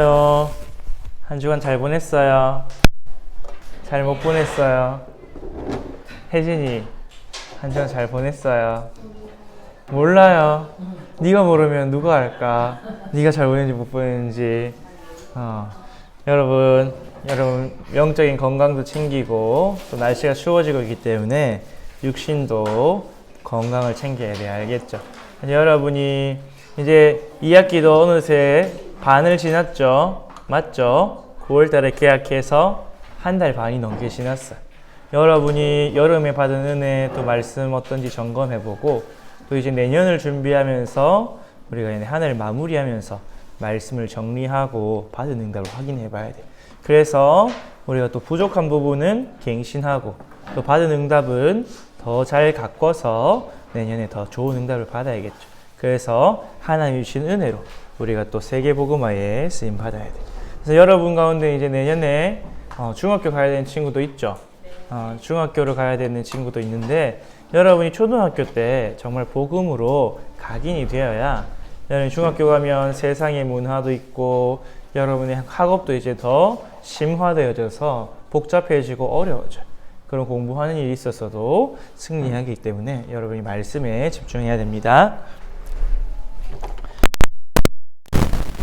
한 주간 잘 보냈어요? 잘 못 보냈어요? 혜진이 한 주간 잘 보냈어요? 몰라요. 네가 모르면 누가 알까? 네가 잘 보냈는지 못 보냈는지. 여러분 영적인 건강도 챙기고 또 날씨가 추워지고 있기 때문에 육신도 건강을 챙겨야 돼. 알겠죠? 여러분이 이제 2학기도 어느새 반을 지났죠? 맞죠? 9월달에 계약해서 한 달 반이 넘게 지났어요. 여러분이 여름에 받은 은혜 또 말씀 어떤지 점검해보고 또 이제 내년을 준비하면서 우리가 이제 한 해를 마무리하면서 말씀을 정리하고 받은 응답을 확인해봐야 돼. 그래서 우리가 또 부족한 부분은 갱신하고 또 받은 응답은 더 잘 가꿔서 내년에 더 좋은 응답을 받아야겠죠. 그래서 하나님이 주신 은혜로 우리가 또 세계복음화에 쓰임 받아야 돼. 그래서 여러분 가운데 이제 내년에 중학교 가야 되는 친구도 있죠. 중학교를 가야 되는 친구도 있는데 여러분이 초등학교 때 정말 복음으로 각인이 되어야 여러분이 중학교 가면 세상의 문화도 있고 여러분의 학업도 이제 더 심화되어져서 복잡해지고 어려워져요. 그런 공부하는 일이 있어서도 승리하기 때문에 여러분이 말씀에 집중해야 됩니다.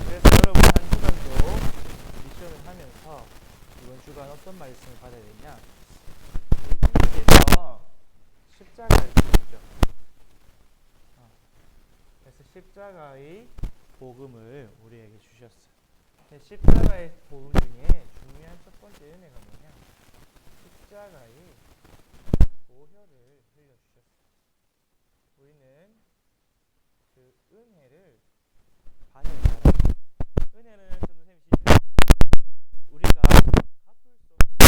그래서 여러분 한 주간도 미션을 하면서 이번 주간 어떤 말씀을 받아야 되냐? 예수님께서 십자가를 주셨죠. 그래서 십자가의 복음을 우리에게 주셨어요. 십자가의 복음 중에 중요한 첫 번째 은혜가 뭐냐? 십자가의 보혈을 흘려주셨어요. 우리는 그 은혜를 받아야 돼요. 은혜는 선생님이 우리가 갚을 수 없는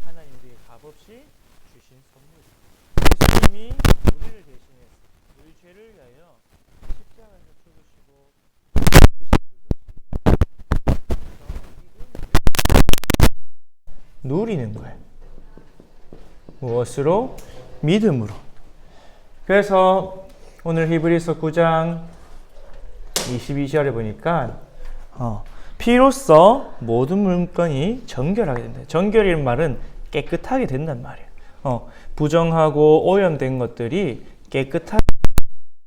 하나님 우리에게 값없이 주신 선물이에요. 예수님이 우리를 대신해서 우리 죄를 위하여 십자가에서 죽으시고 누리는 거예요. 무엇으로? 믿음으로. 그래서 오늘 히브리서 9장 22절에 보니까 피로써 모든 물건이 정결하게 된다. 정결이라는 말은 깨끗하게 된단 말이에요. 부정하고 오염된 것들이 깨끗하게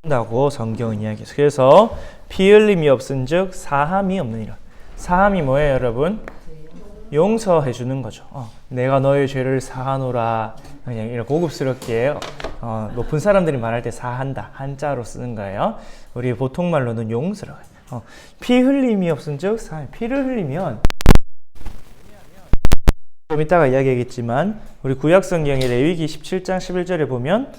된다고 성경은 이야기해요. 그래서 피 흘림이 없은즉 사함이 없느니라. 사함이 뭐예요, 여러분? 용서해 주는 거죠. 내가 너의 죄를 사하노라. 그냥 이런 고급스럽게 높은 사람들이 말할 때 사한다. 한자로 쓰는 거예요. 우리 보통 말로는 용서라고 해요. 피 흘림이 없은즉 사함. 피를 흘리면 좀 이따가 이야기하겠지만 우리 구약 성경의 레위기 17장 11절에 보면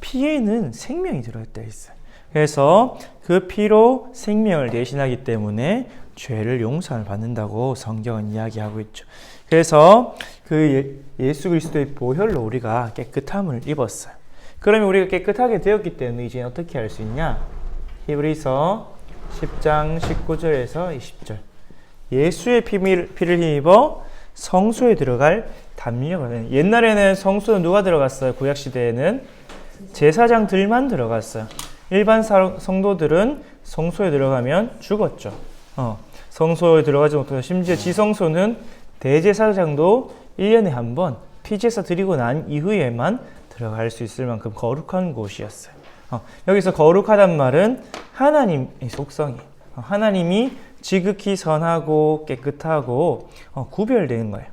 피에는 생명이 들어있다 있어요. 그래서 그 피로 생명을 대신하기 때문에 죄를 용서를 받는다고 성경은 이야기하고 있죠. 그래서 그 예수 그리스도의 보혈로 우리가 깨끗함을 입었어요. 그러면 우리가 깨끗하게 되었기 때문에 이제 어떻게 할 수 있냐? 히브리서 10장 19절에서 20절. 예수의 피를 힘입어 성소에 들어갈 담력을 하는. 옛날에는 성소에 누가 들어갔어요? 구약시대에는 제사장들만 들어갔어요. 일반 성도들은 성소에 들어가면 죽었죠. 성소에 들어가지 못해서 심지어 지성소는 대제사장도 1년에 한 번 피제사 드리고 난 이후에만 들어갈 수 있을 만큼 거룩한 곳이었어요. 여기서 거룩하단 말은 하나님의 속성이에요. 하나님이 지극히 선하고 깨끗하고 구별되는 거예요.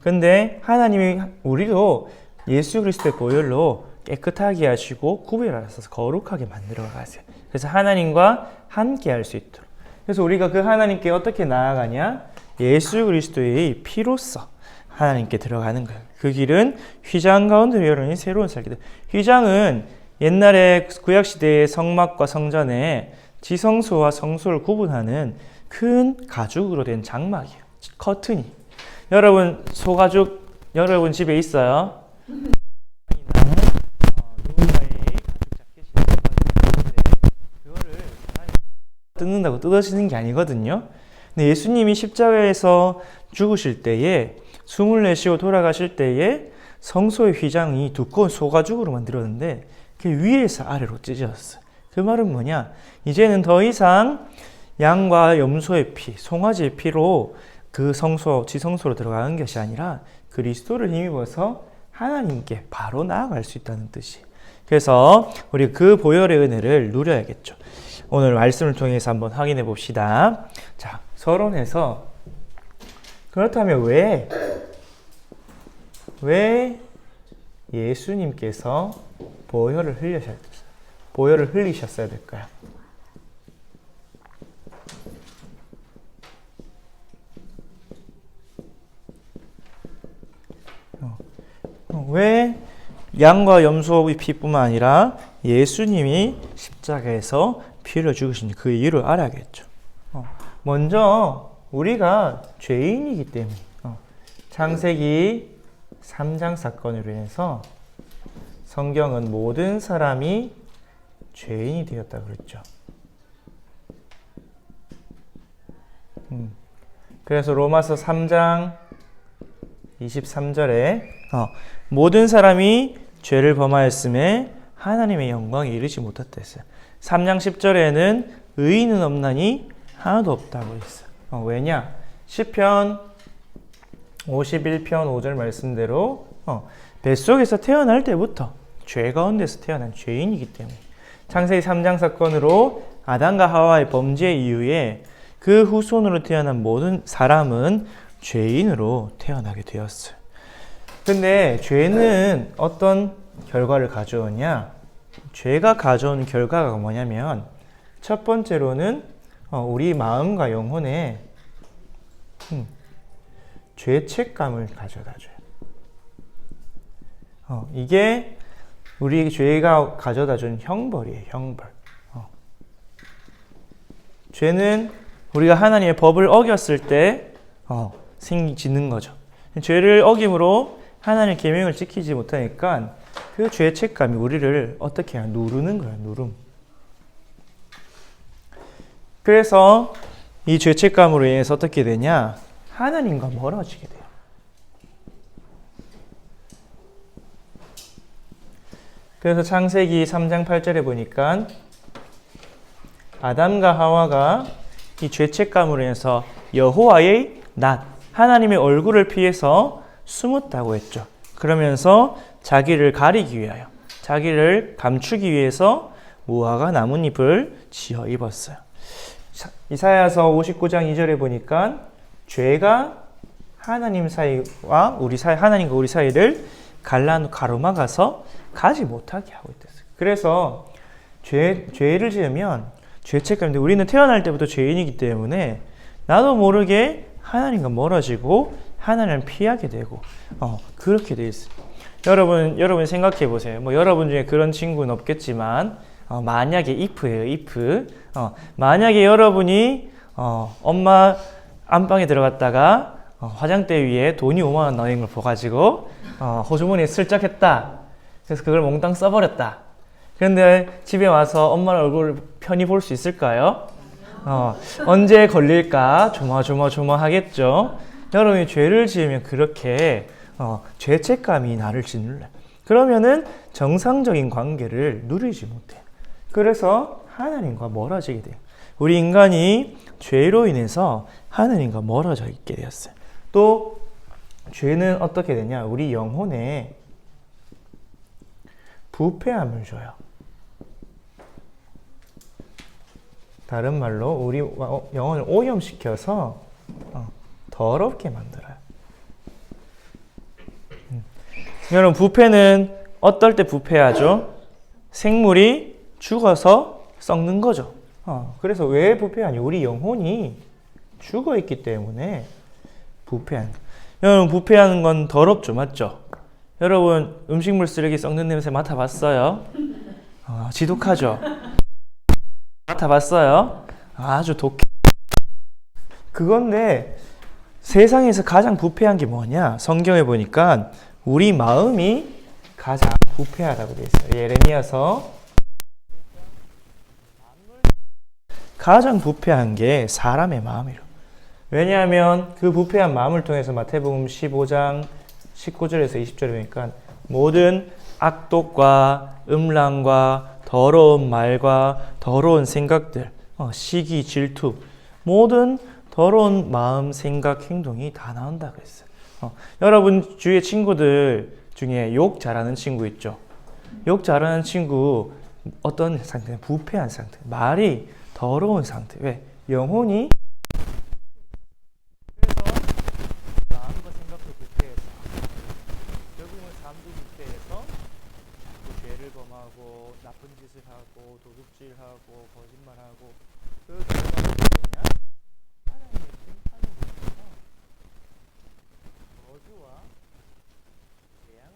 근데 하나님이 우리도 예수 그리스도의 보혈로 깨끗하게 하시고 구별하셔서 거룩하게 만들어 가세요. 그래서 하나님과 함께 할 수 있도록. 그래서 우리가 그 하나님께 어떻게 나아가냐? 예수 그리스도의 피로써 하나님께 들어가는 거예요. 그 길은 휘장 가운데 여러분이 새로운 살기다. 휘장은 옛날에 구약시대의 성막과 성전에 지성소와 성소를 구분하는 큰 가죽으로 된 장막이에요. 커튼이. 여러분 소가죽 여러분 집에 있어요? 뜯는다고 뜯어지는 게 아니거든요. 근데 예수님이 십자가에서 죽으실 때에 숨을 내쉬고 돌아가실 때에 성소의 휘장이 두꺼운 소가죽으로 만들었는데 그 위에서 아래로 찢어졌어요. 그 말은 뭐냐? 이제는 더 이상 양과 염소의 피, 송아지의 피로 그 성소, 지성소로 들어가는 것이 아니라 그리스도를 힘입어서 하나님께 바로 나아갈 수 있다는 뜻이. 그래서 우리 그 보혈의 은혜를 누려야겠죠. 오늘 말씀을 통해서 한번 확인해 봅시다. 자, 서론에서 그렇다면 왜 예수님께서 보혈을 흘리셨어야 될까요? 왜 양과 염소의 피뿐만 아니라 예수님이 십자가에서 피 흘려 죽으신 그 이유를 알아야겠죠. 먼저 우리가 죄인이기 때문에 창세기 3장 사건으로 인해서 성경은 모든 사람이 죄인이 되었다고 그랬죠. 그래서 로마서 3장 23절에 모든 사람이 죄를 범하였음에 하나님의 영광에 이르지 못했다 했어요. 3장 10절에는 의인은 없나니 하나도 없다고 했어요. 왜냐? 시편 51편 5절 말씀대로 뱃속에서 태어날 때부터 죄 가운데서 태어난 죄인이기 때문에 창세기 3장 사건으로 아담과 하와의 범죄 이후에 그 후손으로 태어난 모든 사람은 죄인으로 태어나게 되었어요. 근데 죄는 어떤 결과를 가져오냐? 죄가 가져온 결과가 뭐냐면 첫 번째로는 우리 마음과 영혼에 죄책감을 가져다줘요. 이게 우리 죄가 가져다준 형벌이에요. 형벌. 죄는 우리가 하나님의 법을 어겼을 때 생기는 거죠. 죄를 어김으로 하나님의 계명을 지키지 못하니까 그 죄책감이 우리를 어떻게 해요? 누르는 거예요. 누름. 그래서 이 죄책감으로 인해서 어떻게 되냐? 하나님과 멀어지게 돼요. 그래서 창세기 3장 8절에 보니까 아담과 하와가 이 죄책감으로 인해서 여호와의 낯, 하나님의 얼굴을 피해서 숨었다고 했죠. 그러면서 자기를 가리기 위하여, 자기를 감추기 위해서 무화과 나뭇잎을 지어 입었어요. 이사야서 59장 2절에 보니까 죄가 하나님 사이와 우리 사이, 하나님과 우리 사이를 가로막아서 가지 못하게 하고 있댔어요. 그래서 죄를 지으면 죄책감인데 우리는 태어날 때부터 죄인이기 때문에 나도 모르게 하나님과 멀어지고 하나님을 피하게 되고 그렇게 돼 있어요. 여러분 생각해 보세요. 뭐 여러분 중에 그런 친구는 없겠지만 만약에 if예요. if. 만약에 여러분이 엄마 안방에 들어갔다가 화장대 위에 돈이 5만 원 넣인 걸 보가지고 호주머니에 슬쩍 했다. 그래서 그걸 몽땅 써버렸다. 그런데 집에 와서 엄마 얼굴을 편히 볼 수 있을까요? 언제 걸릴까 조마조마하겠죠. 여러분이 죄를 지으면 그렇게 죄책감이 나를 짓눌러요. 그러면은 정상적인 관계를 누리지 못해요. 그래서 하나님과 멀어지게 돼요. 우리 인간이 죄로 인해서 하나님과 멀어져 있게 되었어요. 또 죄는 어떻게 되냐? 우리 영혼에 부패함을 줘요. 다른 말로 우리 영혼을 오염시켜서 더럽게 만들어요. 여러분, 부패는 어떨 때 부패하죠? 생물이 죽어서 썩는 거죠. 그래서 왜 부패하냐? 우리 영혼이 죽어 있기 때문에 부패하는 거예요. 여러분, 부패하는 건 더럽죠, 맞죠? 여러분, 음식물 쓰레기 썩는 냄새 맡아봤어요? 지독하죠? 맡아봤어요? 아주 독해. 그건데 세상에서 가장 부패한 게 뭐냐? 성경에 보니까 우리 마음이 가장 부패하다고 되어 있어요. 예레미야서 가장 부패한 게 사람의 마음이로. 왜냐하면 그 부패한 마음을 통해서 마태복음 15장 19절에서 20절에 보니까 모든 악독과 음란과 더러운 말과 더러운 생각들, 시기, 질투, 모든 더러운 마음, 생각, 행동이 다 나온다 그랬어요. 여러분 주위의 친구들 중에 욕 잘하는 친구 있죠? 욕 잘하는 친구 어떤 상태? 부패한 상태. 말이 더러운 상태. 왜? 영혼이 그래서 마음과 생각도 부패해서 결국은 삶도 부패해서 자꾸 죄를 범하고 나쁜 짓을 하고 도둑질하고 거짓말하고 그 결과가 뭐냐? 하나님의 심판을 통해서 저주와 재앙을.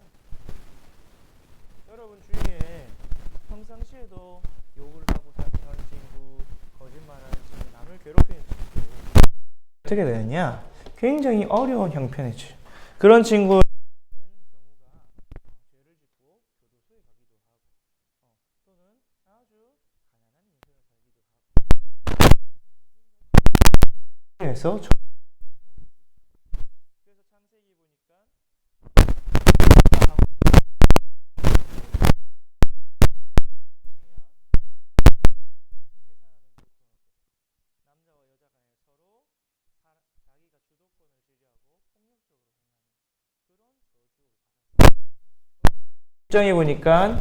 여러분 주위에 평상시에도 욕을 하고 사는 친구, 거짓말하는 친구, 남을 괴롭히는 친구 어떻게 되느냐? 굉장히 어려운 형편의 죄. 그런 친구 경우가 죄를 짓고 교도소에 가기도 하고 또는 아주 가난한 인생을 살기도 하고 그래서 창세기 보니까 남자와 여자 간에 서로 자기가 주도권을 지배하고 폭력적으로 행하는 그런 저주를 받았어요. 입장에 보니까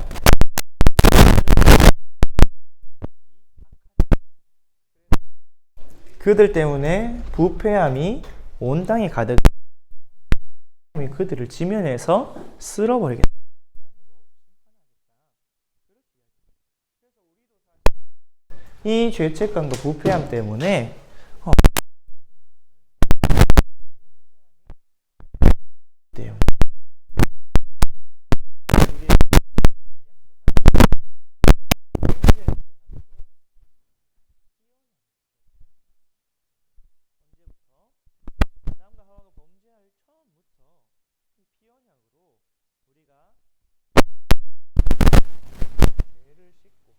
그들 때문에 부패함이 온 땅에 가득 그들을 지면에서 쓸어버리겠다. 이 죄책감과 부패함 때문에 아담과 하와가 범죄할 처음부터 이 피언약으로 우리가 죄를 씻고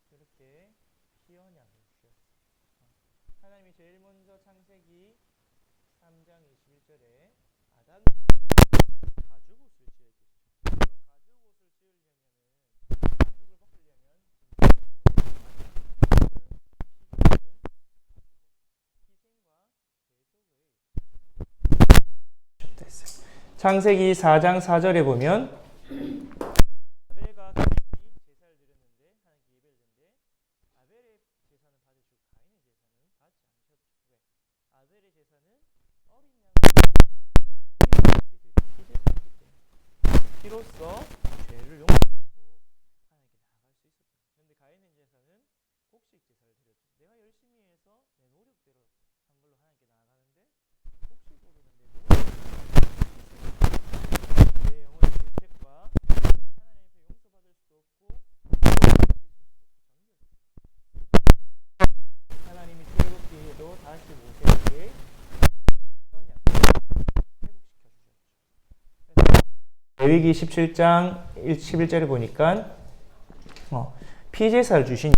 그렇게 피언약을 주셨어요. 하나님이 제일 먼저 창세기 3장 21절에 아담 가죽옷을 지어주셨죠. 그럼 가죽옷을 지으려면은 가죽을 벗으려면 창세기 4장 4절에 보면 아벨과 가인이 제사를 드렸는데 하나님께 예배를 드렸는데 아벨의 제사는 받으시고 가인의 제사는 받지 않으셨죠. 왜? 아벨의 제사는 어린 양 피제사이기 때문에 피로써 죄를 용서받고 하나님께 나아갈 수 있었던 거예요. 그런데 가인의 제사는 곡식 제사를 드렸죠. 내가 열심히 해서 내 노력대로 한 걸로 하나님께 나아가는데 곡식으로는 내 노력 내 영혼의 죄책과 하나님 앞에 용서받을 수도 없고 하나님이 새롭게 해도 다시 모세에게 회복시켜 주셨죠. 레위기 17장 11절에 보니까 피제사를 주신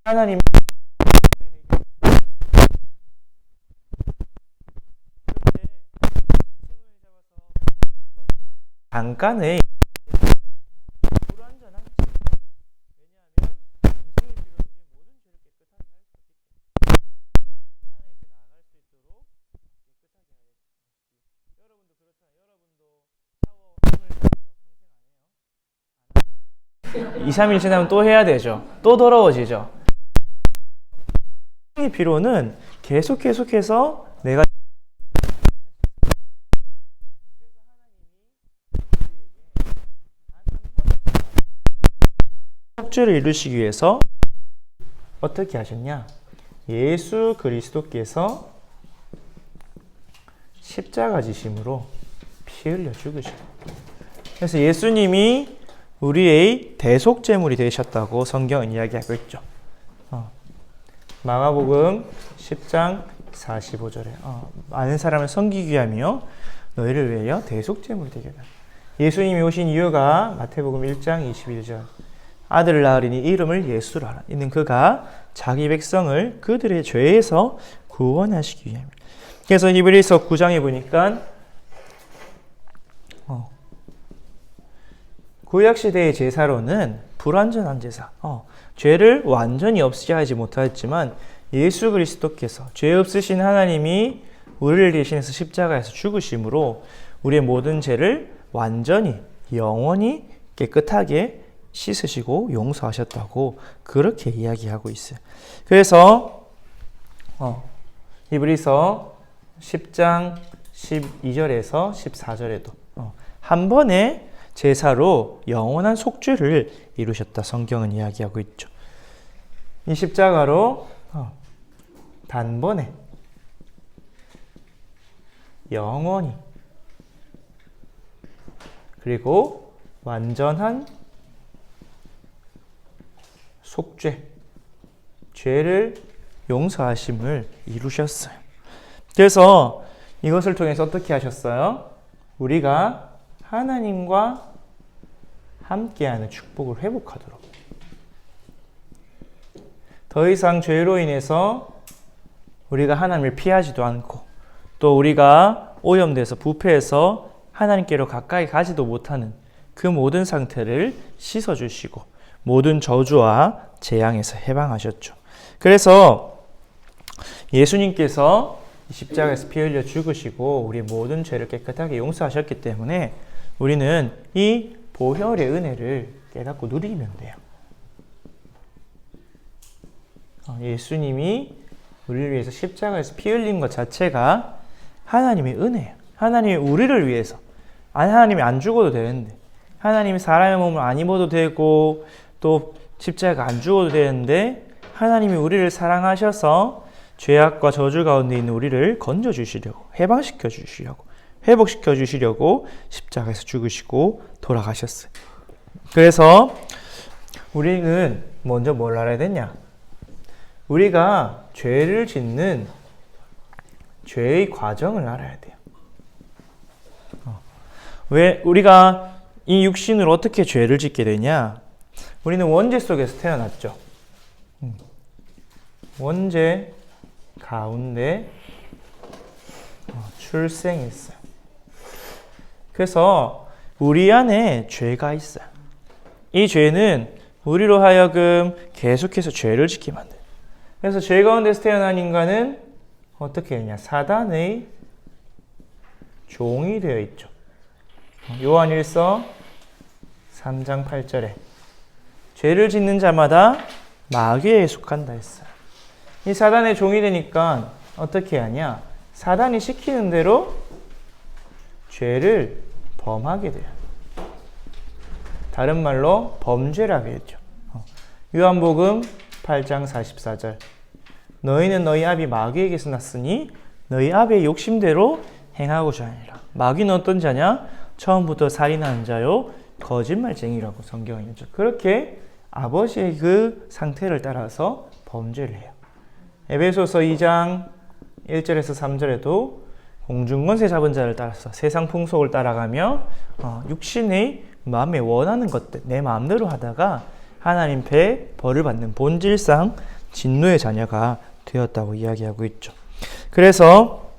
하나님 잠깐의 불완전한 왜냐하면 짐승의 피로 우리의 모든 죄를 깨끗하게 할 수 있기 때문에 하나님 앞에 나아갈 수 있도록 깨끗하게 하였습니다. 여러분도 그렇잖아요. 여러분도 샤워 오늘 평생 안 해요? 2, 3일 지나면 또 해야 되죠. 또 더러워지죠. 이 피로는 계속해서 내가 속죄를 이루시기 위해서 어떻게 하셨냐? 예수 그리스도께서 십자가 지심으로 피 흘려 죽으셨고 그래서 예수님이 우리의 대속제물이 되셨다고 성경은 이야기하고 있죠. 마가복음 10장 45절에 많은 사람을 섬기기 위하며 너희를 위하여 대속제물 되게 하라. 예수님이 오신 이유가 마태복음 1장 21절 아들을 낳으리니 이름을 예수로 하라. 이는 그가 자기 백성을 그들의 죄에서 구원하시기 위함이라. 그래서 히브리서 9장에 보니까 구약시대의 제사로는 불완전한 제사, 죄를 완전히 없애야 하지 못하였지만 예수 그리스도께서 죄 없으신 하나님이 우리를 대신해서 십자가에서 죽으심으로 우리의 모든 죄를 완전히 영원히 깨끗하게 씻으시고 용서하셨다고 그렇게 이야기하고 있어요. 그래서 히브리서 10장 12절에서 14절에도 한 번의 제사로 영원한 속죄를 이루셨다 성경은 이야기하고 있죠. 이 십자가로 단번에 영원히 그리고 완전한 속죄, 죄를 용서하심을 이루셨어요. 그래서 이것을 통해서 어떻게 하셨어요? 우리가 하나님과 함께하는 축복을 회복하도록. 더 이상 죄로 인해서 우리가 하나님을 피하지도 않고 또 우리가 오염돼서 부패해서 하나님께로 가까이 가지도 못하는 그 모든 상태를 씻어주시고 모든 저주와 재앙에서 해방하셨죠. 그래서 예수님께서 십자가에서 피 흘려 죽으시고 우리의 모든 죄를 깨끗하게 용서하셨기 때문에 우리는 이 보혈의 은혜를 깨닫고 누리면 돼요. 예수님이 우리를 위해서 십자가에서 피 흘린 것 자체가 하나님의 은혜예요. 하나님이 우리를 위해서. 하나님이 안 죽어도 되는데 하나님이 사람의 몸을 안 입어도 되고 또 십자가가 안 죽어도 되는데 하나님이 우리를 사랑하셔서 죄악과 저주 가운데 있는 우리를 건져주시려고 해방시켜 주시려고 회복시켜 주시려고 십자가에서 죽으시고 돌아가셨어요. 그래서 우리는 먼저 뭘 알아야 되냐? 우리가 죄를 짓는 죄의 과정을 알아야 돼요. 왜 우리가 이 육신으로 어떻게 죄를 짓게 되냐? 우리는 원죄 속에서 태어났죠. 원죄 가운데 출생했어요. 그래서 우리 안에 죄가 있어요. 이 죄는 우리로 하여금 계속해서 죄를 짓게 만들어요. 그래서 죄 가운데서 태어난 인간은 어떻게 되냐? 사단의 종이 되어 있죠. 요한일서 3장 8절에 죄를 짓는 자마다 마귀에 속한다 했어요. 이 사단의 종이 되니까 어떻게 하냐? 사단이 시키는 대로 죄를 범하게 돼요. 다른 말로 범죄라고 했죠. 요한복음 8장 44절 너희는 너희 아비 마귀에게서 났으니 너희 아비의 욕심대로 행하고자 하니라. 마귀는 어떤 자냐? 처음부터 살인하는 자요 거짓말쟁이라고 성경은 했죠. 그렇게 아버지의 그 상태를 따라서 범죄를 해요. 에베소서 2장 1절에서 3절에도 공중권세 잡은 자를 따라서 세상 풍속을 따라가며 육신의 마음에 원하는 것들 내 마음대로 하다가 하나님 배 벌을 받는 본질상 진노의 자녀가 되었다고 이야기하고 있죠. 그래서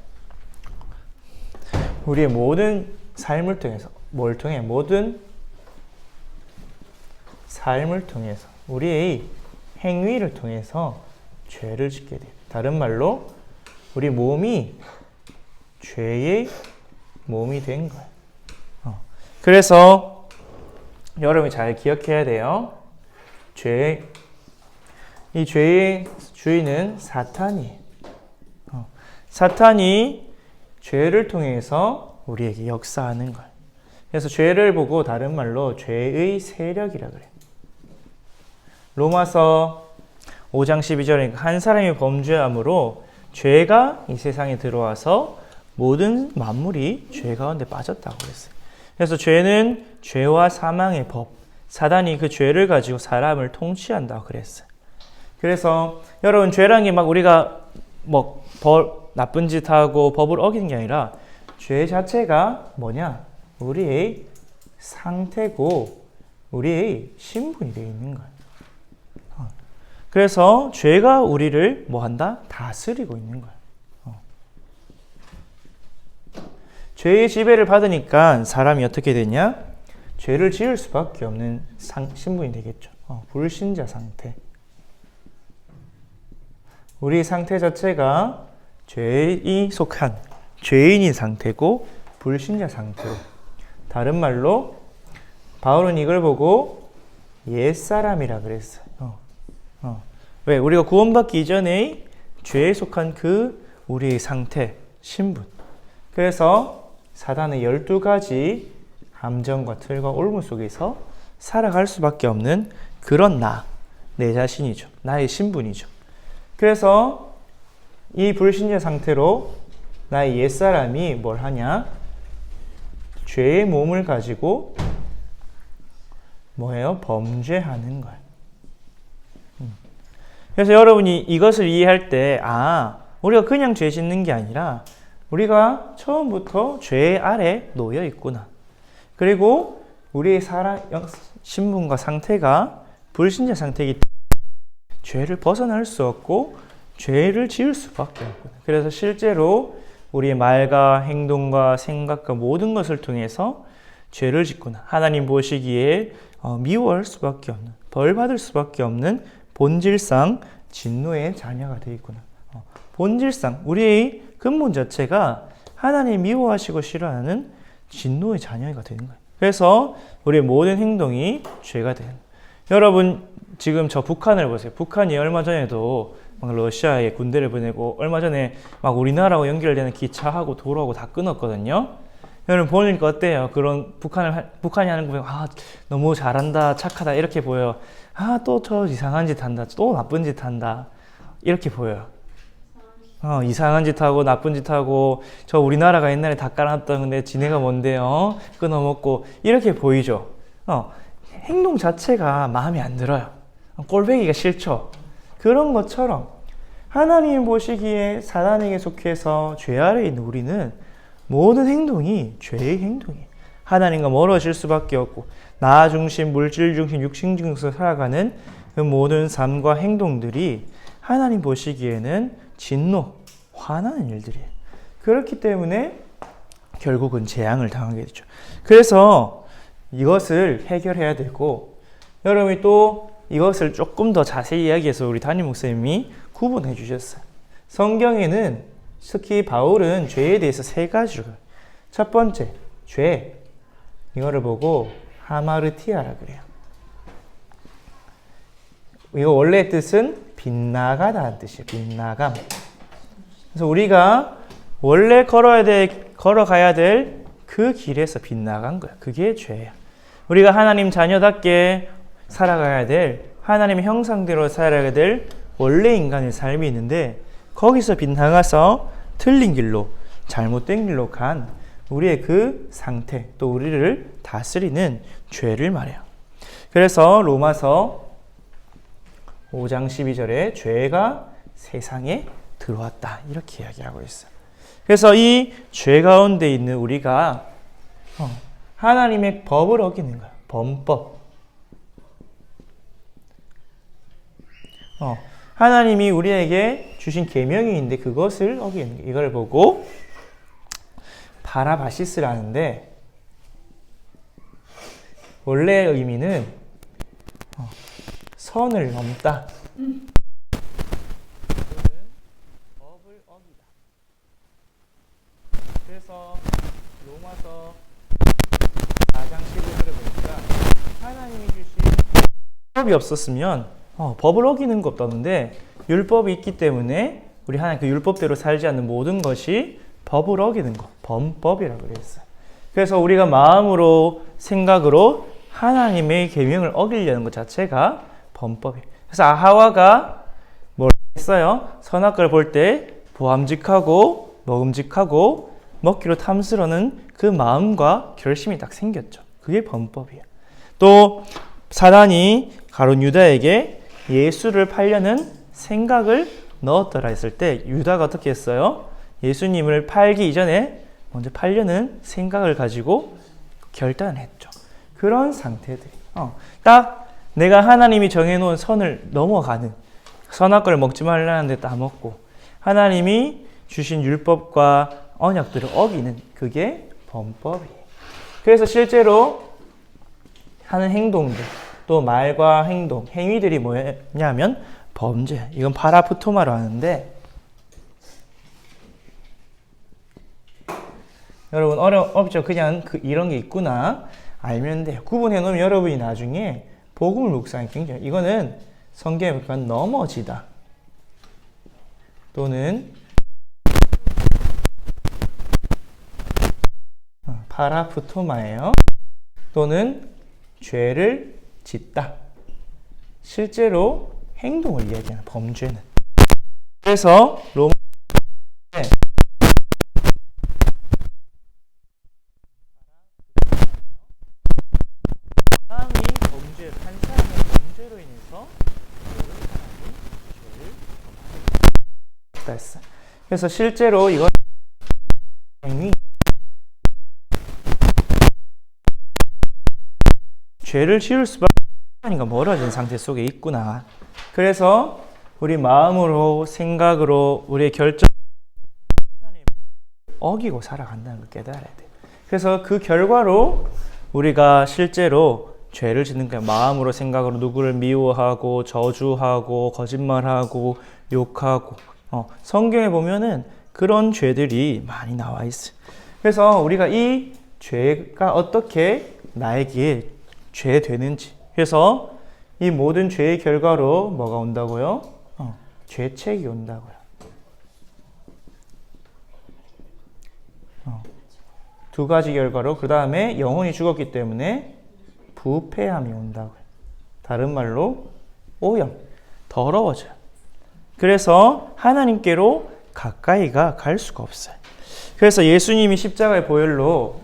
우리의 모든 삶을 통해서 모든 삶을 통해서 우리의 행위를 통해서 죄를 짓게 돼요. 다른 말로 우리 몸이 죄의 몸이 된 거예요. 그래서 여러분이 잘 기억해야 돼요. 이 죄의 주인은 사탄이에요. 사탄이 죄를 통해서 우리에게 역사하는 거예요. 그래서 죄를 보고 다른 말로 죄의 세력이라 그래요. 로마서 5장 12절에 한 사람이 범죄함으로 죄가 이 세상에 들어와서 모든 만물이 죄 가운데 빠졌다고 그랬어요. 그래서 죄는 죄와 사망의 법, 사단이 그 죄를 가지고 사람을 통치한다고 그랬어요. 그래서 여러분 죄라는 게 막 우리가 나쁜 짓 하고 법을 어기는 게 아니라 죄 자체가 뭐냐? 우리의 상태고 우리의 신분이 되어 있는 거예요. 그래서 죄가 우리를 뭐 한다? 다스리고 있는 거예요. 죄의 지배를 받으니까 사람이 어떻게 되냐? 죄를 지을 수밖에 없는 신분이 되겠죠. 불신자 상태. 우리 상태 자체가 죄에 속한 죄인인 상태고 불신자 상태로. 다른 말로 바울은 이걸 보고 옛사람이라 그랬어요. 왜? 우리가 구원받기 이전에 죄에 속한 그 우리의 상태, 신분. 그래서 사단의 12가지 함정과 틀과 올무 속에서 살아갈 수밖에 없는 그런 내 자신이죠. 나의 신분이죠. 그래서 이 불신자 상태로 나의 옛사람이 뭘 하냐? 죄의 몸을 가지고 뭐예요? 범죄하는 거예요. 그래서 여러분이 이것을 이해할 때, 우리가 그냥 죄 짓는 게 아니라 우리가 처음부터 죄 아래 놓여 있구나. 그리고 우리의 신분과 상태가 불신자 상태이기 때문에 죄를 벗어날 수 없고 죄를 지을 수밖에 없구나. 그래서 실제로 우리의 말과 행동과 생각과 모든 것을 통해서 죄를 짓구나. 하나님 보시기에 미워할 수밖에 없는, 벌 받을 수밖에 없는 본질상 진노의 자녀가 되어 있구나. 본질상 우리의 근본 자체가 하나님 미워하시고 싫어하는 진노의 자녀가 되는 거예요. 그래서 우리의 모든 행동이 죄가 되는 거예요. 여러분 지금 저 북한을 보세요. 북한이 얼마 전에도 막 러시아에 군대를 보내고 얼마 전에 막 우리나라하고 연결되는 기차하고 도로하고 다 끊었거든요. 여러분 보니까 어때요? 그런 북한이 하는 거 보면 너무 잘한다, 착하다 이렇게 보여요. 또 저 이상한 짓 한다, 또 나쁜 짓 한다 이렇게 보여요. 이상한 짓 하고 나쁜 짓 하고 저 우리나라가 옛날에 다 깔아놨던 건데 지네가 뭔데요? 끊어먹고 이렇게 보이죠. 행동 자체가 마음에 안 들어요. 꼴보기가 싫죠. 그런 것처럼 하나님 보시기에 사단에게 속해서 죄 아래에 있는 우리는 모든 행동이 죄의 행동이에요. 하나님과 멀어질 수밖에 없고 나 중심, 물질 중심, 육신 중심으로 살아가는 그 모든 삶과 행동들이 하나님 보시기에는 진노, 화나는 일들이에요. 그렇기 때문에 결국은 재앙을 당하게 되죠. 그래서 이것을 해결해야 되고 여러분이 또 이것을 조금 더 자세히 이야기해서 우리 담임 목사님이 구분해 주셨어요. 성경에는 특히 바울은 죄에 대해서 3가지로 첫 번째, 죄. 이거를 보고 하마르티아라 그래요. 이거 원래 뜻은 빗나가다는 뜻이에요. 빗나감. 그래서 우리가 원래 걸어가야 될 그 길에서 빗나간 거야. 그게 죄야. 우리가 하나님 자녀답게 살아가야 될 하나님의 형상대로 살아가야 될 원래 인간의 삶이 있는데 거기서 빗나가서 틀린 길로 잘못된 길로 간 우리의 그 상태 또 우리를 다스리는 죄를 말해요. 그래서 로마서 5장 12절에 죄가 세상에 들어왔다 이렇게 이야기하고 있어요. 그래서 이 죄 가운데 있는 우리가 하나님의 법을 어기는 거야. 범법. 하나님이 우리에게 주신 계명이 있는데 그것을 어기는 거야. 이걸 보고 바라바시스라는데 원래 의미는 선을 넘다. 법을 어기다. 그래서 로마서 4장 15절에 보니까 하나님이 주신 법이 없었으면 법을 어기는 것도 없는데 율법이 있기 때문에 우리 하나님 그 율법대로 살지 않는 모든 것이 법을 어기는 것, 범법이라고 그랬어요. 그래서 우리가 마음으로 생각으로 하나님의 계명을 어기려는 것 자체가 범법이에요. 그래서 하와가 뭘 했어요? 선악과를 볼 때 보암직하고 먹음직하고 먹기로 탐스러는 그 마음과 결심이 딱 생겼죠. 그게 범법이에요. 또 사단이 가룟 유다에게 예수를 팔려는 생각을 넣었더라 했을 때 유다가 어떻게 했어요? 예수님을 팔기 이전에 먼저 팔려는 생각을 가지고 결단을 했죠. 그런 상태들. 딱 내가 하나님이 정해놓은 선을 넘어가는, 선악과를 먹지 말라는데 따먹고 하나님이 주신 율법과 언약들을 어기는, 그게 범법이에요. 그래서 실제로 하는 행동들, 또 말과 행동, 행위들이 뭐냐면 범죄. 이건 파라프토마로 하는데, 여러분 어렵죠? 그냥 이런 게 있구나 알면 돼요. 구분해 놓으면 여러분이 나중에 복음을 묵상하기 굉장히, 이거는 성경에 보니까 넘어지다, 또는 파라프토마예요. 또는 죄를 짓다. 실제로 행동을 이야기하는 범죄는. 그래서 로마 사람이 범죄, 한 사람의 범죄로 인해서 모든 사람이 죄를 범하게 됐다. 그래서 실제로 이건 행위, 죄를 지을 수밖에 없으니까 멀어진 상태 속에 있구나. 그래서 우리 마음으로, 생각으로, 우리의 결정 어기고 살아간다는 걸 깨달아야 돼. 그래서 그 결과로 우리가 실제로 죄를 짓는 거야. 마음으로, 생각으로 누구를 미워하고 저주하고 거짓말하고 욕하고. 성경에 보면은 그런 죄들이 많이 나와 있어. 그래서 우리가 이 죄가 어떻게 나에게 죄 되는지. 그래서 이 모든 죄의 결과로 뭐가 온다고요? 죄책이 온다고요. 두 가지 결과로, 그 다음에 영혼이 죽었기 때문에 부패함이 온다고요. 다른 말로 오염, 더러워져요. 그래서 하나님께로 가까이가 갈 수가 없어요. 그래서 예수님이 십자가의 보혈로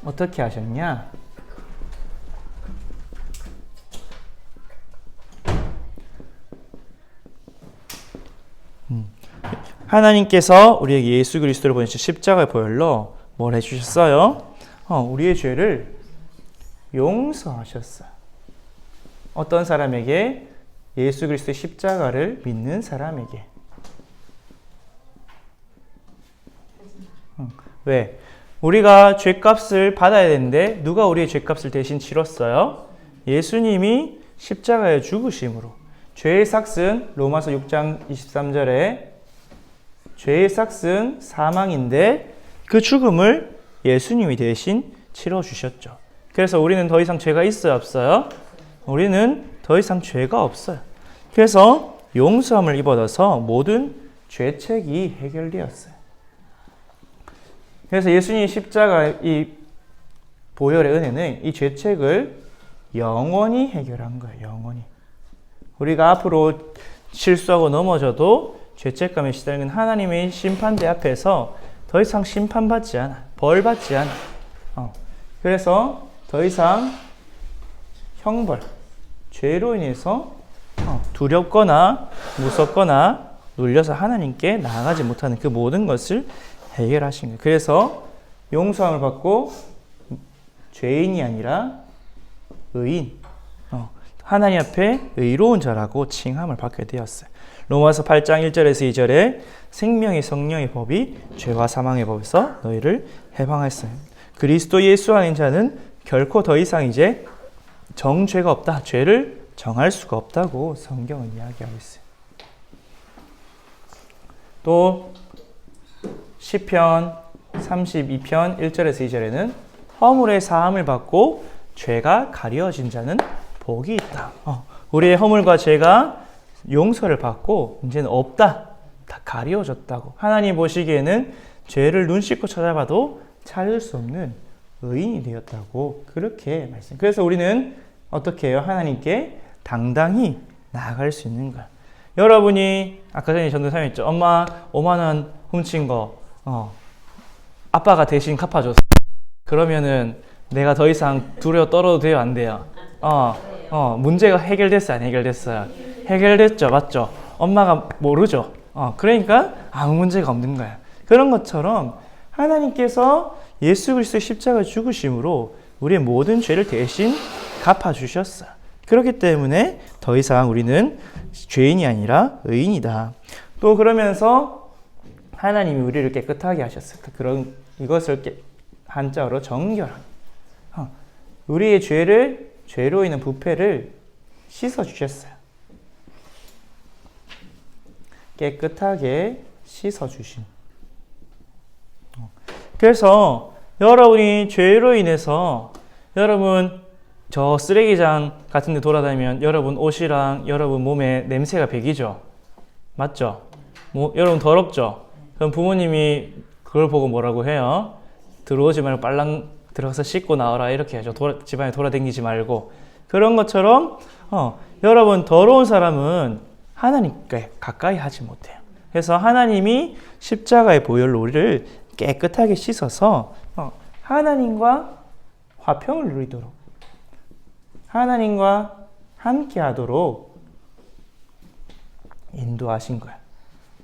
어떻게 하셨냐? 하나님께서 우리에게 예수 그리스도를 보내신 십자가의 보혈로 뭘 해주셨어요? 우리의 죄를 용서하셨어요. 어떤 사람에게? 예수 그리스도의 십자가를 믿는 사람에게. 왜? 우리가 죄값을 받아야 되는데 누가 우리의 죄값을 대신 치렀어요? 예수님이 십자가에 죽으심으로. 죄의 삭은 로마서 6장 23절에 죄의 삭은 사망인데 그 죽음을 예수님이 대신 치러주셨죠. 그래서 우리는 더 이상 죄가 있어요, 없어요? 우리는 더 이상 죄가 없어요. 그래서 용서함을 입어서 모든 죄책이 해결되었어요. 그래서 예수님 십자가 이 보혈의 은혜는 이 죄책을 영원히 해결한 거예요. 영원히. 우리가 앞으로 실수하고 넘어져도 죄책감에 시달리는 하나님의 심판대 앞에서 더 이상 심판받지 않아. 벌받지 않아. 그래서 더 이상 형벌, 죄로 인해서 두렵거나 무섭거나 눌려서 하나님께 나아가지 못하는 그 모든 것을 해결하신 거예요. 그래서 용서함을 받고 죄인이 아니라 의인, 하나님 앞에 의로운 자라고 칭함을 받게 되었어요. 로마서 8장 1절에서 2절에 생명의 성령의 법이 죄와 사망의 법에서 너희를 해방했어요. 그리스도 예수 안인 자는 결코 더 이상 이제 정죄가 없다. 죄를 정할 수가 없다고 성경은 이야기하고 있어요. 또 시편 32편 1절에서 2절에는 허물의 사함을 받고 죄가 가려진 자는 복이 있다. 우리의 허물과 죄가 용서를 받고 이제는 없다. 다 가려졌다고. 하나님 보시기에는 죄를 눈 씻고 찾아봐도 찾을 수 없는 의인이 되었다고 그렇게 말씀. 그래서 우리는 어떻게 해요? 하나님께 당당히 나아갈 수 있는 거야. 여러분이 아까 전에 전도사님했죠. 엄마 5만 원 훔친 거 아빠가 대신 갚아줬어. 그러면은 내가 더 이상 두려워 떨어도 돼요? 안 돼요? 문제가 해결됐어요? 안 해결됐어요? 해결됐죠. 맞죠? 엄마가 모르죠. 그러니까 아무 문제가 없는 거야. 그런 것처럼 하나님께서 예수 그리스도의 십자가 죽으심으로 우리의 모든 죄를 대신 갚아주셨어. 그렇기 때문에 더 이상 우리는 죄인이 아니라 의인이다. 또 그러면서 하나님이 우리를 깨끗하게 하셨어요. 그런 이것을 한자어로 정결함. 우리의 죄로 인한 부패를 씻어주셨어요. 깨끗하게 씻어주심. 그래서 여러분이 죄로 인해서 여러분 저 쓰레기장 같은 데 돌아다니면 여러분 옷이랑 여러분 몸에 냄새가 배기죠. 맞죠? 여러분 더럽죠? 그럼 부모님이 그걸 보고 뭐라고 해요? 들어오지 말고 빨랑 들어가서 씻고 나와라 이렇게 하죠. 집안에 돌아다니지 말고. 그런 것처럼 여러분 더러운 사람은 하나님께 가까이 하지 못해요. 그래서 하나님이 십자가의 보혈로 우리를 깨끗하게 씻어서 하나님과 화평을 누리도록 하나님과 함께 하도록 인도하신 거야.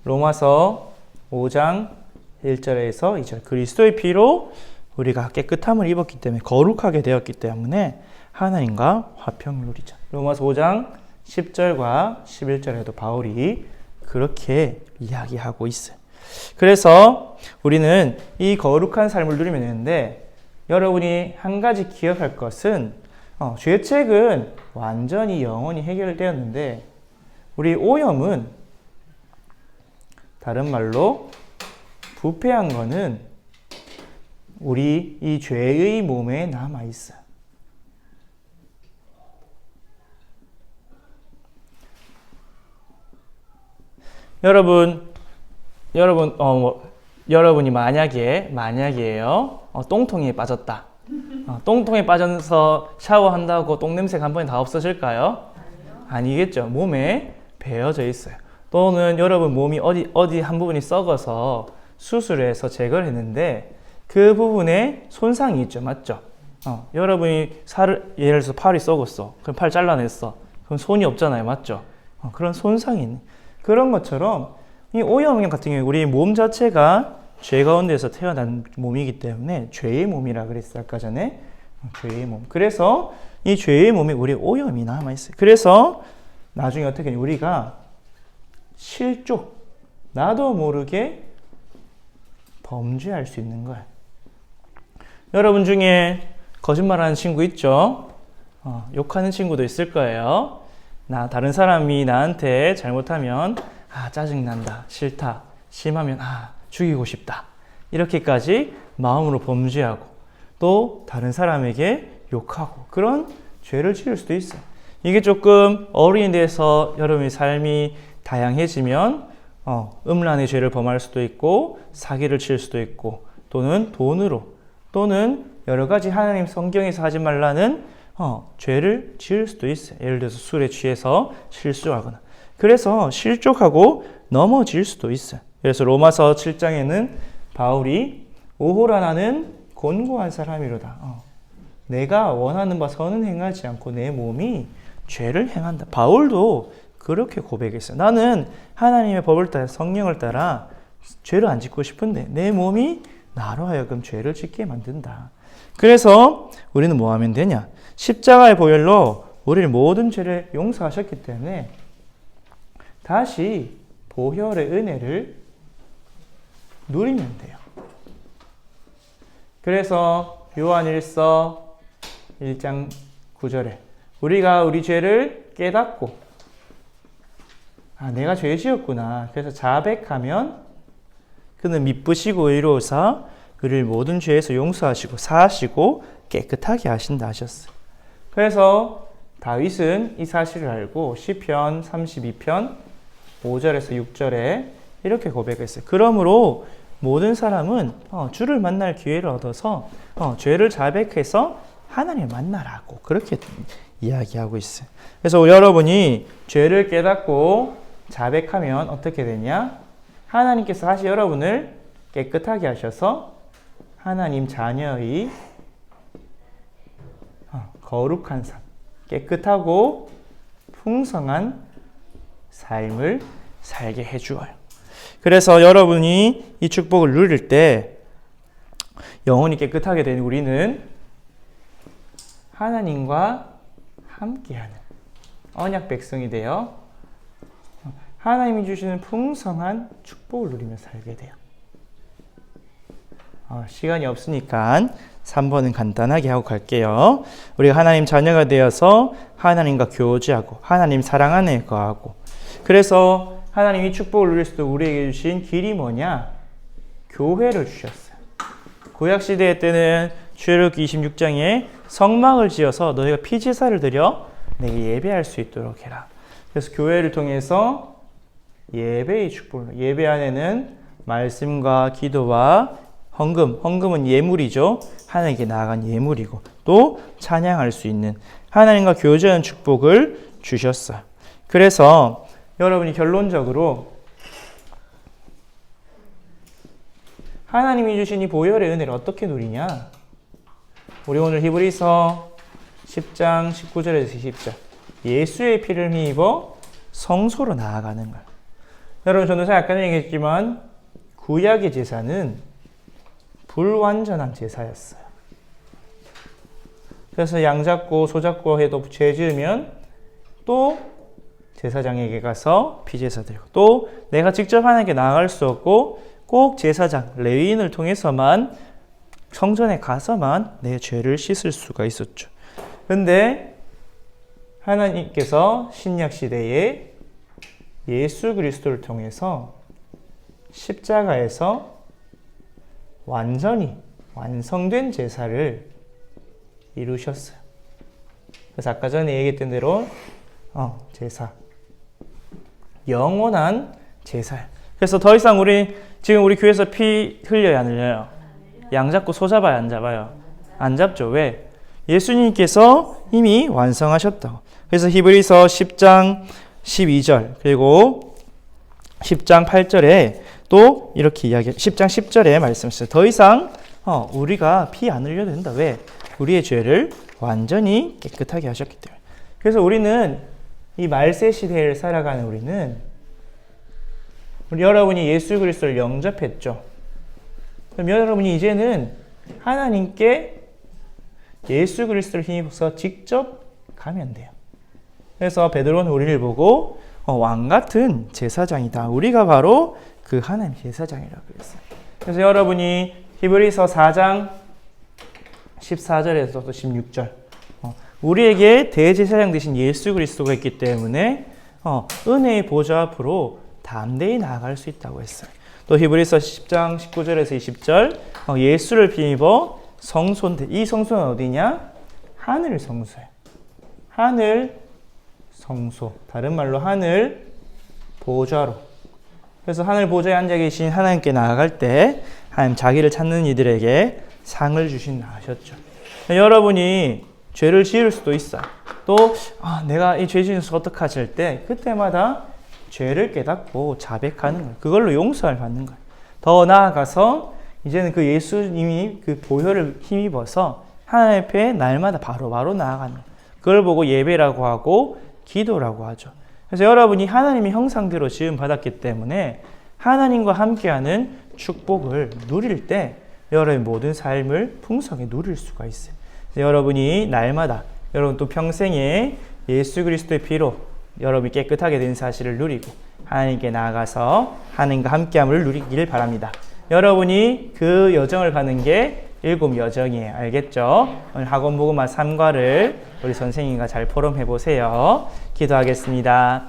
로마서 5장 1절에서 2절 그리스도의 피로 우리가 깨끗함을 입었기 때문에 거룩하게 되었기 때문에 하나님과 화평을 누리자. 로마서 5장 10절과 11절에도 바울이 그렇게 이야기하고 있어요. 그래서 우리는 이 거룩한 삶을 누리면 되는데 여러분이 한 가지 기억할 것은 죄책은 완전히 영원히 해결되었는데 우리 오염은 다른 말로 부패한 거는 우리 이 죄의 몸에 남아있어요. 여러분이 만약에요, 똥통에 빠졌다. 똥통에 빠져서 샤워한다고 똥냄새가 한 번에 다 없어질까요? 아니겠죠. 몸에 배어져 있어요. 또는 여러분 몸이 어디 한 부분이 썩어서 수술해서 제거를 했는데 그 부분에 손상이 있죠. 맞죠? 여러분이 예를 들어서 팔이 썩었어. 그럼 팔 잘라냈어. 그럼 손이 없잖아요. 맞죠? 그런 손상이 있는. 그런 것처럼 이 오염 같은 경우에 우리 몸 자체가 죄 가운데서 태어난 몸이기 때문에 죄의 몸이라 그랬어요. 아까 전에 죄의 몸. 그래서 이 죄의 몸에 우리 오염이 남아있어요. 그래서 나중에 어떻게 우리가 실족, 나도 모르게 범죄할 수 있는 거예요. 여러분 중에 거짓말하는 친구 있죠? 욕하는 친구도 있을 거예요. 다른 사람이 나한테 잘못하면 짜증난다, 싫다, 심하면 죽이고 싶다. 이렇게까지 마음으로 범죄하고 또 다른 사람에게 욕하고 그런 죄를 지을 수도 있어요. 이게 조금 어른이 돼서 여러분의 삶이 다양해지면 음란의 죄를 범할 수도 있고 사기를 칠 수도 있고 또는 돈으로 또는 여러 가지 하나님 성경에서 하지 말라는 죄를 지을 수도 있어요. 예를 들어서 술에 취해서 실수하거나 그래서 실족하고 넘어질 수도 있어요. 그래서 로마서 7장에는 바울이 오호라 나는 곤고한 사람이로다. 내가 원하는 바 선은 행하지 않고 내 몸이 죄를 행한다. 바울도 그렇게 고백했어요. 나는 하나님의 법을 따라 성령을 따라 죄를 안 짓고 싶은데 내 몸이 나로 하여금 죄를 짓게 만든다. 그래서 우리는 뭐 하면 되냐? 십자가의 보혈로 우리를 모든 죄를 용서하셨기 때문에 다시 보혈의 은혜를 누리면 돼요. 그래서 요한일서 1장 9절에 우리가 우리 죄를 깨닫고 내가 죄 지었구나. 그래서 자백하면 그는 미쁘시고 의로우사 그를 모든 죄에서 용서하시고 사하시고 깨끗하게 하신다 하셨어요. 그래서 다윗은 이 사실을 알고 시편 32편 5절에서 6절에 이렇게 고백했어요. 그러므로 모든 사람은 주를 만날 기회를 얻어서 죄를 자백해서 하나님을 만나라고 그렇게 이야기하고 있어요. 그래서 여러분이 죄를 깨닫고 자백하면 어떻게 되냐? 하나님께서 다시 여러분을 깨끗하게 하셔서 하나님 자녀의 거룩한 삶, 깨끗하고 풍성한 삶을 살게 해주어요. 그래서 여러분이 이 축복을 누릴 때 영혼이 깨끗하게 된 우리는 하나님과 함께하는 언약 백성이 되어 하나님이 주시는 풍성한 축복을 누리며 살게 돼요. 시간이 없으니까 3번은 간단하게 하고 갈게요. 우리가 하나님 자녀가 되어서 하나님과 교제하고 하나님 사랑 안에 거하고, 그래서 하나님이 축복을 누릴 수도 우리에게 주신 길이 뭐냐? 교회를 주셨어요. 구약시대 때는 출애굽기 26장에 성막을 지어서 너희가 피제사를 드려 내게 예배할 수 있도록 해라. 그래서 교회를 통해서 예배의 축복을, 예배 안에는 말씀과 기도와 헌금은 예물이죠. 하나님께 나아간 예물이고, 또 찬양할 수 있는 하나님과 교제하는 축복을 주셨어요. 그래서 여러분이 결론적으로 하나님이 주신 이 보혈의 은혜를 어떻게 누리냐? 우리 오늘 히브리서 10장 19절에서 20절, 예수의 피를 힘입어 성소로 나아가는 것. 여러분, 전도사 아까 얘기했지만 구약의 제사는 불완전한 제사였어요. 그래서 양 잡고 소 잡고 해도 죄 지으면 또 제사장에게 가서 피제사 드리고, 또 내가 직접 하나님께 나아갈 수 없고 꼭 제사장, 레위인을 통해서만 성전에 가서만 내 죄를 씻을 수가 있었죠. 그런데 하나님께서 신약 시대에 예수 그리스도를 통해서 십자가에서 완전히 완성된 제사를 이루셨어요. 그래서 아까 전에 얘기했던 대로 제사, 영원한 제사예요. 그래서 더 이상 지금 우리 교회에서 피 흘려야 안 흘려요? 양 잡고 소 잡아요, 안 잡아요? 안 잡죠. 왜? 예수님께서 이미 완성하셨다고. 그래서 히브리서 10장 12절 그리고 10장 8절에 또 이렇게 10장 10절에 말씀하셨어요. 더 이상 우리가 피 안 흘려도 된다. 왜? 우리의 죄를 완전히 깨끗하게 하셨기 때문에. 그래서 우리는 이 말세 시대를 살아가는 우리 여러분이 예수 그리스도를 영접했죠. 그럼 여러분이 이제는 하나님께 예수 그리스도를 힘입어서 직접 가면 돼요. 그래서 베드로는 우리를 보고 왕 같은 제사장이다. 우리가 바로 그 하나님 제사장이라고 그랬어요. 그래서 여러분이 히브리서 4장 14절에서 또 16절, 우리에게 대제사장 되신 예수 그리스도가 있기 때문에 은혜의 보좌 앞으로 담대히 나아갈 수 있다고 했어요. 또 히브리서 10장 19절에서 20절, 예수를 힘입어 성소인데, 이 성소는 어디냐? 하늘 성소예요. 하늘 성소, 다른 말로 하늘 보좌로. 그래서 하늘 보좌에 앉아 계신 하나님께 나아갈 때 하나님 자기를 찾는 이들에게 상을 주신다 하셨죠. 여러분이 죄를 지을 수도 있어요. 또 내가 이 죄 지어서 어떡하지 할 때 그때마다 죄를 깨닫고 자백하는 거예요. 그걸로 용서를 받는 거예요. 더 나아가서 이제는 그 예수님이 그 보혈을 힘입어서 하나님 앞에 날마다 바로 나아가는 거예요. 그걸 보고 예배라고 하고 기도라고 하죠. 그래서 여러분이 하나님의 형상대로 지음 받았기 때문에 하나님과 함께하는 축복을 누릴 때 여러분의 모든 삶을 풍성히 누릴 수가 있어요. 여러분이 날마다, 여러분 또 평생에 예수 그리스도의 피로 여러분이 깨끗하게 된 사실을 누리고 하나님께 나아가서 하나님과 함께함을 누리길 바랍니다. 여러분이 그 여정을 가는 게 7 여정이에요. 알겠죠? 오늘 학원 복음화 3과를 우리 선생님과 잘 포럼해 보세요. 기도하겠습니다.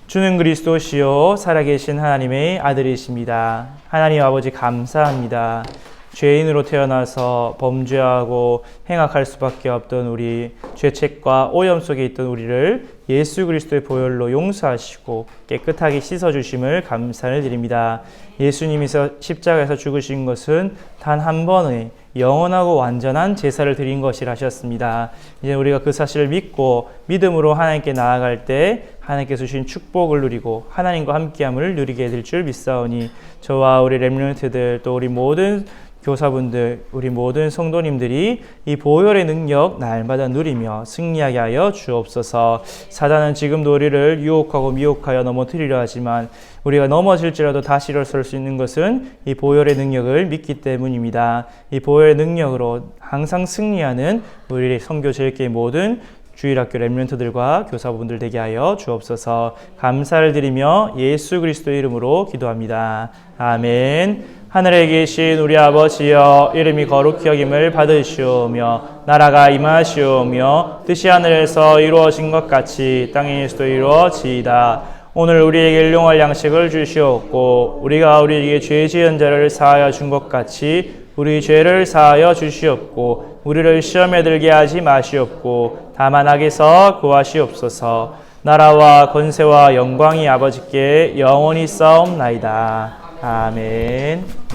주는 그리스도시요 살아계신 하나님의 아들이십니다. 하나님 아버지 감사합니다. 죄인으로 태어나서 범죄하고 행악할 수밖에 없던 우리 죄책과 오염 속에 있던 우리를 예수 그리스도의 보혈로 용서하시고 깨끗하게 씻어주심을 감사를 드립니다. 예수님이 십자가에서 죽으신 것은 단 한 번의 영원하고 완전한 제사를 드린 것이라 하셨습니다. 이제 우리가 그 사실을 믿고 믿음으로 하나님께 나아갈 때 하나님께서 주신 축복을 누리고 하나님과 함께함을 누리게 될 줄 믿사오니 저와 우리 렘넌트들 또 우리 모든 교사분들, 우리 모든 성도님들이 이 보혈의 능력 날마다 누리며 승리하게 하여 주옵소서. 사단은 지금도 우리를 유혹하고 미혹하여 넘어뜨리려 하지만 우리가 넘어질지라도 다시 일어설 수 있는 것은 이 보혈의 능력을 믿기 때문입니다. 이 보혈의 능력으로 항상 승리하는 우리 선교제일교회 모든 주일학교 렘넌트들과 교사분들 되게 하여 주옵소서. 감사를 드리며 예수 그리스도의 이름으로 기도합니다. 아멘. 하늘에 계신 우리 아버지여, 이름이 거룩히 여김을 받으시오며 나라가 임하시오며 뜻이 하늘에서 이루어진 것 같이 땅에서도 이루어지이다. 오늘 우리에게 일용할 양식을 주시옵고 우리가 우리에게 죄 지은 자를 사하여 준 것 같이 우리 죄를 사하여 주시옵고 우리를 시험에 들게 하지 마시옵고 다만 악에서 구하시옵소서. 나라와 권세와 영광이 아버지께 영원히 싸움나이다. 아멘.